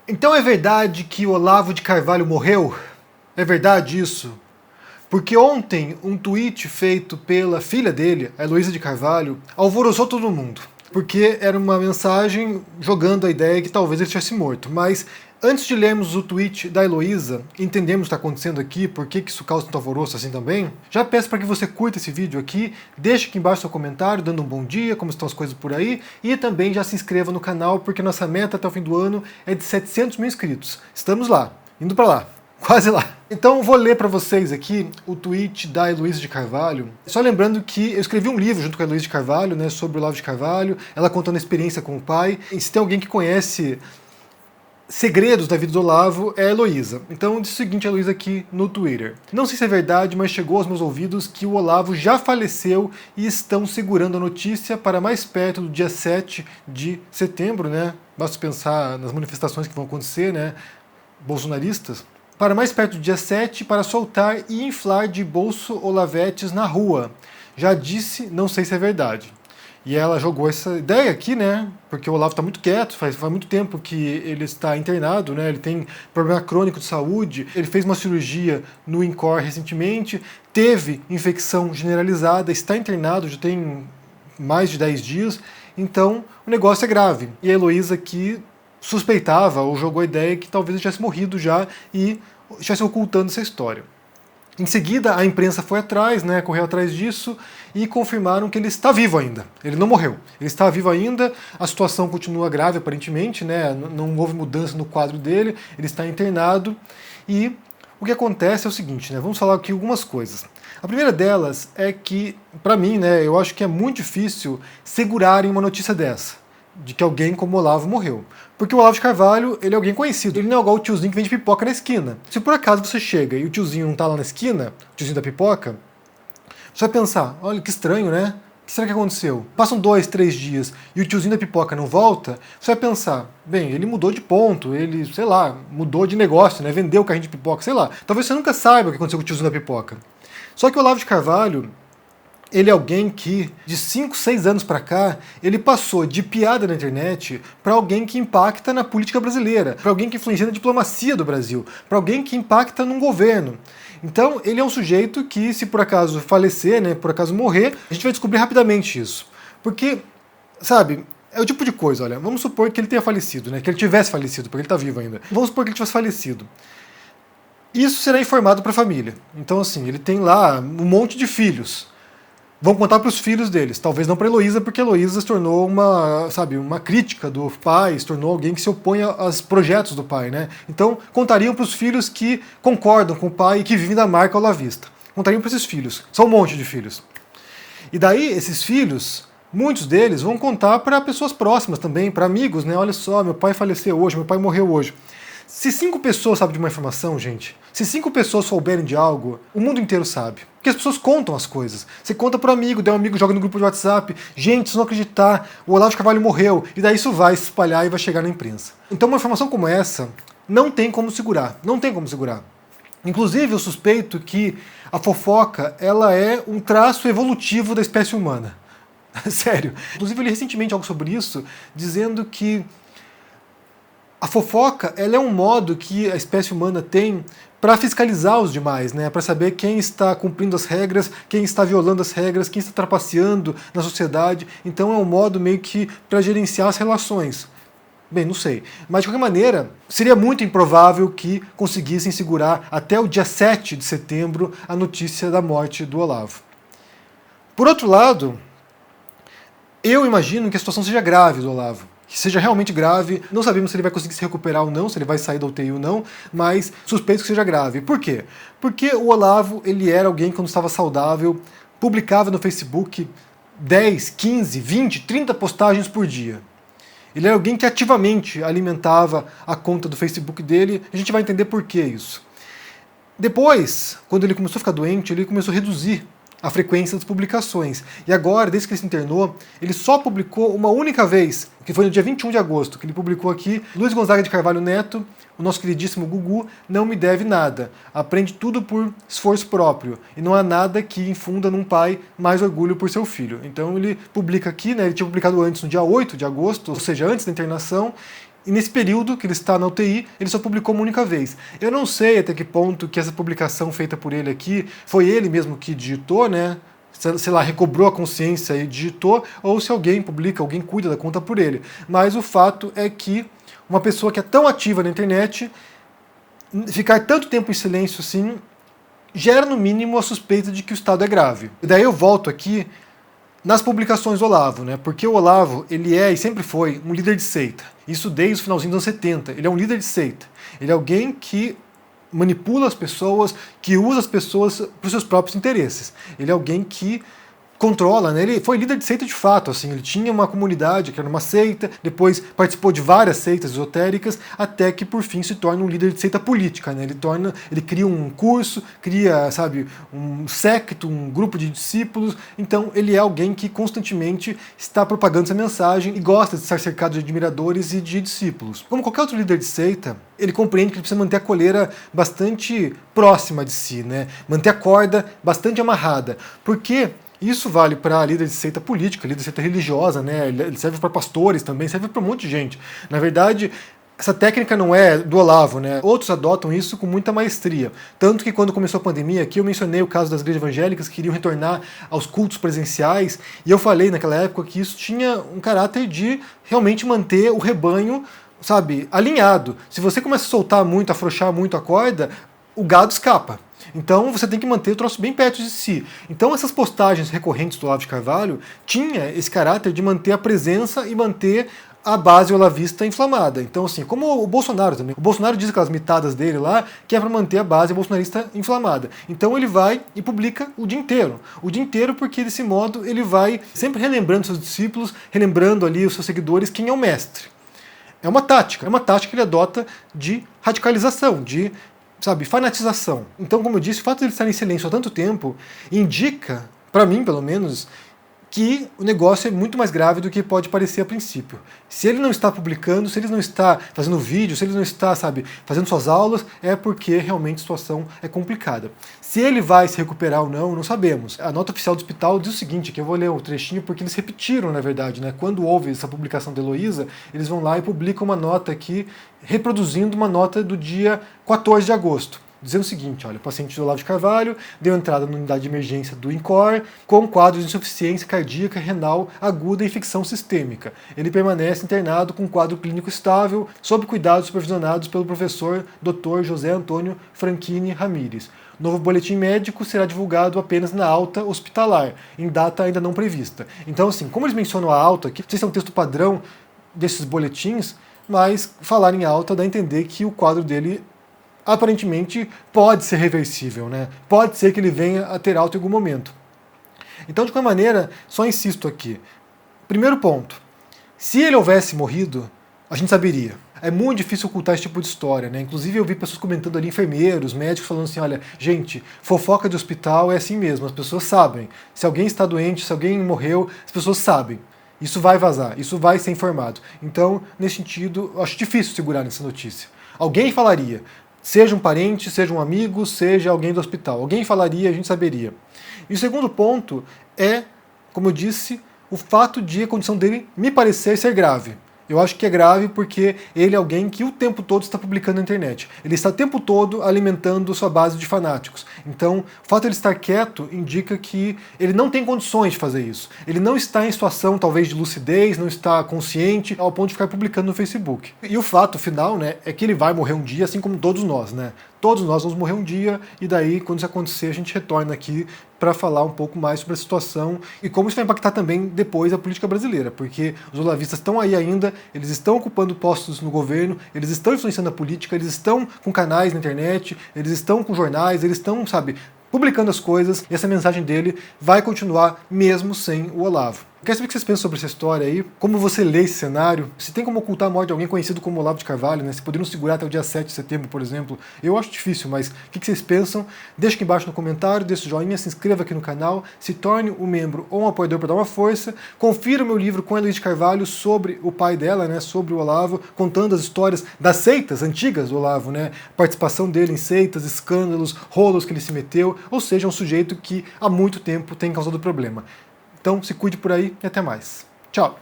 Então é verdade que Olavo de Carvalho morreu? É verdade isso? Porque ontem um tweet feito pela filha dele, a Heloísa de Carvalho, alvoroçou todo mundo. Porque era uma mensagem jogando a ideia que talvez ele tivesse morto. Mas antes de lermos o tweet da Heloísa, entendemos o que está acontecendo aqui, por que isso causa tanto alvoroço assim também, já peço para que você curta esse vídeo aqui, deixe aqui embaixo seu comentário, dando um bom dia, como estão as coisas por aí, e também já se inscreva no canal, porque nossa meta até o fim do ano é de 700 mil inscritos. Estamos lá, indo para lá. Quase lá. Então vou ler para vocês aqui o tweet da Heloísa de Carvalho. Só lembrando que eu escrevi um livro junto com a Heloísa de Carvalho, né, sobre o Olavo de Carvalho, ela contando a experiência com o pai. E se tem alguém que conhece segredos da vida do Olavo, é a Heloísa. Então diz o seguinte, a Heloísa aqui no Twitter. Não sei se é verdade, mas chegou aos meus ouvidos que o Olavo já faleceu e estão segurando a notícia para mais perto do dia 7 de setembro, né? Basta pensar nas manifestações que vão acontecer, né? Bolsonaristas. Para mais perto do dia 7, para soltar e inflar de bolso olavetes na rua. Já disse, não sei se é verdade. E ela jogou essa ideia aqui, né? Porque o Olavo está muito quieto, faz muito tempo que ele está internado, né? Ele tem problema crônico de saúde, ele fez uma cirurgia no INCOR recentemente, teve infecção generalizada, está internado, já tem mais de 10 dias, então o negócio é grave. E a Heloísa aqui suspeitava ou jogou a ideia que talvez ele tivesse morrido já e estivesse ocultando essa história. Em seguida, a imprensa foi atrás, né, correu atrás disso e confirmaram que ele está vivo ainda. Ele não morreu. Ele está vivo ainda, a situação continua grave aparentemente, né, não houve mudança no quadro dele, ele está internado e o que acontece é o seguinte, né, vamos falar aqui algumas coisas. A primeira delas é que, para mim, né, eu acho que é muito difícil segurarem uma notícia dessa, de que alguém como o Olavo morreu. Porque o Olavo de Carvalho, ele é alguém conhecido. Ele não é igual o tiozinho que vende pipoca na esquina. Se por acaso você chega e o tiozinho não tá lá na esquina, o tiozinho da pipoca, você vai pensar, olha que estranho, né? O que será que aconteceu? Passam 2, 3 dias e o tiozinho da pipoca não volta, você vai pensar, bem, ele mudou de ponto, ele, sei lá, mudou de negócio, né? Vendeu o carrinho de pipoca, sei lá. Talvez você nunca saiba o que aconteceu com o tiozinho da pipoca. Só que o Olavo de Carvalho, ele é alguém que, de 5, 6 anos para cá, ele passou de piada na internet para alguém que impacta na política brasileira, para alguém que influencia na diplomacia do Brasil, para alguém que impacta num governo. Então, ele é um sujeito que, se por acaso falecer, né, por acaso morrer, a gente vai descobrir rapidamente isso. Porque, sabe, é o tipo de coisa, olha, vamos supor que ele tenha falecido, né, que ele tivesse falecido, porque ele está vivo ainda. Vamos supor que ele tivesse falecido. Isso será informado para a família. Então, assim, ele tem lá um monte de filhos. Vão contar para os filhos deles, talvez não para Heloísa, porque Heloísa se tornou uma crítica do pai, se tornou alguém que se opõe aos projetos do pai, né? Então contariam para os filhos que concordam com o pai e que vivem da marca olavista. Contariam para esses filhos, são um monte de filhos. E daí esses filhos, muitos deles vão contar para pessoas próximas também, para amigos, né? Olha só, meu pai faleceu hoje, meu pai morreu hoje. Se 5 pessoas sabem de uma informação, gente, se 5 pessoas souberem de algo, o mundo inteiro sabe. Porque as pessoas contam as coisas. Você conta pro amigo, daí um amigo joga no grupo de WhatsApp, gente, se não acreditar, o Olavo de Carvalho morreu, e daí isso vai se espalhar e vai chegar na imprensa. Então uma informação como essa não tem como segurar, não tem como segurar. Inclusive eu suspeito que a fofoca, ela é um traço evolutivo da espécie humana. Sério. Inclusive eu li recentemente algo sobre isso, dizendo que a fofoca, ela é um modo que a espécie humana tem para fiscalizar os demais, né? Para saber quem está cumprindo as regras, quem está violando as regras, quem está trapaceando na sociedade. Então é um modo meio que para gerenciar as relações. Bem, não sei. Mas de qualquer maneira, seria muito improvável que conseguissem segurar até o dia 7 de setembro a notícia da morte do Olavo. Por outro lado, eu imagino que a situação seja grave do Olavo. Que seja realmente grave, não sabemos se ele vai conseguir se recuperar ou não, se ele vai sair da UTI ou não, mas suspeito que seja grave. Por quê? Porque o Olavo, ele era alguém que quando estava saudável, publicava no Facebook 10, 15, 20, 30 postagens por dia. Ele era alguém que ativamente alimentava a conta do Facebook dele, a gente vai entender por que isso. Depois, quando ele começou a ficar doente, ele começou a reduzir a frequência das publicações. E agora, desde que ele se internou, ele só publicou uma única vez, que foi no dia 21 de agosto, que ele publicou aqui: Luiz Gonzaga de Carvalho Neto, o nosso queridíssimo Gugu, não me deve nada. Aprende tudo por esforço próprio. E não há nada que infunda num pai mais orgulho por seu filho. Então ele publica aqui, né, ele tinha publicado antes, no dia 8 de agosto, ou seja, antes da internação, E nesse período que ele está na UTI, ele só publicou uma única vez. Eu não sei até que ponto que essa publicação feita por ele aqui foi ele mesmo que digitou, né? Sei lá, recobrou a consciência e digitou, ou se alguém publica, alguém cuida da conta por ele. Mas o fato é que uma pessoa que é tão ativa na internet, ficar tanto tempo em silêncio assim, gera no mínimo a suspeita de que o estado é grave. E daí eu volto aqui nas publicações do Olavo, né? Porque o Olavo, ele é e sempre foi um líder de seita. Isso desde o finalzinho dos anos 70. Ele é um líder de seita. Ele é alguém que manipula as pessoas, que usa as pessoas para os seus próprios interesses. Ele é alguém que controla, né? Ele foi líder de seita de fato, assim, ele tinha uma comunidade que era uma seita, depois participou de várias seitas esotéricas, até que por fim se torna um líder de seita política, né? Ele cria um curso, cria, sabe, um séquito, um grupo de discípulos, então ele é alguém que constantemente está propagando essa mensagem e gosta de estar cercado de admiradores e de discípulos. Como qualquer outro líder de seita, ele compreende que ele precisa manter a coleira bastante próxima de si, né? Manter a corda bastante amarrada, porque isso vale para líder de seita política, líder de seita religiosa, né? Ele serve para pastores também, serve para um monte de gente. Na verdade, essa técnica não é do Olavo, né? Outros adotam isso com muita maestria. Tanto que quando começou a pandemia, aqui eu mencionei o caso das igrejas evangélicas que queriam retornar aos cultos presenciais, e eu falei naquela época que isso tinha um caráter de realmente manter o rebanho, sabe, alinhado. Se você começa a soltar muito, afrouxar muito a corda, o gado escapa. Então você tem que manter o troço bem perto de si. Então essas postagens recorrentes do Olavo de Carvalho tinha esse caráter de manter a presença e manter a base olavista inflamada. Então assim, como o Bolsonaro também. O Bolsonaro diz aquelas mitadas dele lá que é para manter a base bolsonarista inflamada. Então ele vai e publica o dia inteiro. O dia inteiro porque desse modo ele vai sempre relembrando seus discípulos, relembrando ali os seus seguidores quem é o mestre. É uma tática que ele adota de radicalização, de fanatização. Então, como eu disse, o fato de ele estar em silêncio há tanto tempo indica, para mim pelo menos, que o negócio é muito mais grave do que pode parecer a princípio. Se ele não está publicando, se ele não está fazendo vídeo, se ele não está, fazendo suas aulas, é porque realmente a situação é complicada. Se ele vai se recuperar ou não sabemos. A nota oficial do hospital diz o seguinte, que eu vou ler o trechinho porque eles repetiram, na verdade, né? Quando houve essa publicação da Heloísa, eles vão lá e publicam uma nota aqui, reproduzindo uma nota do dia 14 de agosto. Dizendo o seguinte, olha, o paciente do Olavo de Carvalho deu entrada na unidade de emergência do INCOR com quadro de insuficiência cardíaca renal aguda e infecção sistêmica. Ele permanece internado com quadro clínico estável, sob cuidados supervisionados pelo professor Dr. José Antônio Franchini Ramírez. O novo boletim médico será divulgado apenas na alta hospitalar, em data ainda não prevista. Então, assim, como eles mencionam a alta aqui, não sei se é um texto padrão desses boletins, mas falar em alta dá a entender que o quadro dele aparentemente pode ser reversível, né? Pode ser que ele venha a ter alta em algum momento. Então, de qualquer maneira, só insisto aqui. Primeiro ponto, se ele houvesse morrido, a gente saberia. É muito difícil ocultar esse tipo de história, né? Inclusive eu vi pessoas comentando ali, enfermeiros, médicos, falando assim, olha, gente, fofoca de hospital é assim mesmo, as pessoas sabem. Se alguém está doente, se alguém morreu, as pessoas sabem. Isso vai vazar, isso vai ser informado. Então, nesse sentido, eu acho difícil segurar nessa notícia. Alguém falaria, seja um parente, seja um amigo, seja alguém do hospital. Alguém falaria, a gente saberia. E o segundo ponto é, como eu disse, o fato de a condição dele me parecer ser grave. Eu acho que é grave porque ele é alguém que o tempo todo está publicando na internet. Ele está o tempo todo alimentando sua base de fanáticos. Então, o fato de ele estar quieto indica que ele não tem condições de fazer isso. Ele não está em situação, talvez, de lucidez, não está consciente ao ponto de ficar publicando no Facebook. E o fato final, né, é que ele vai morrer um dia, assim como todos nós, né? Todos nós vamos morrer um dia, e daí, quando isso acontecer, a gente retorna aqui para falar um pouco mais sobre a situação e como isso vai impactar também depois a política brasileira, porque os olavistas estão aí ainda, eles estão ocupando postos no governo, eles estão influenciando a política, eles estão com canais na internet, eles estão com jornais, eles estão, publicando as coisas, e essa mensagem dele vai continuar mesmo sem o Olavo. Quero saber o que vocês pensam sobre essa história aí, como você lê esse cenário, se tem como ocultar a morte de alguém conhecido como Olavo de Carvalho, né? Se poderiam segurar até o dia 7 de setembro, por exemplo. Eu acho difícil, mas o que vocês pensam? Deixa aqui embaixo no comentário, deixa o joinha, se inscreva aqui no canal, se torne um membro ou um apoiador para dar uma força, confira o meu livro com a Heloísa de Carvalho sobre o pai dela, né? Sobre o Olavo, contando as histórias das seitas antigas do Olavo, né? Participação dele em seitas, escândalos, rolos que ele se meteu, ou seja, um sujeito que há muito tempo tem causado problema. Então, se cuide por aí e até mais. Tchau!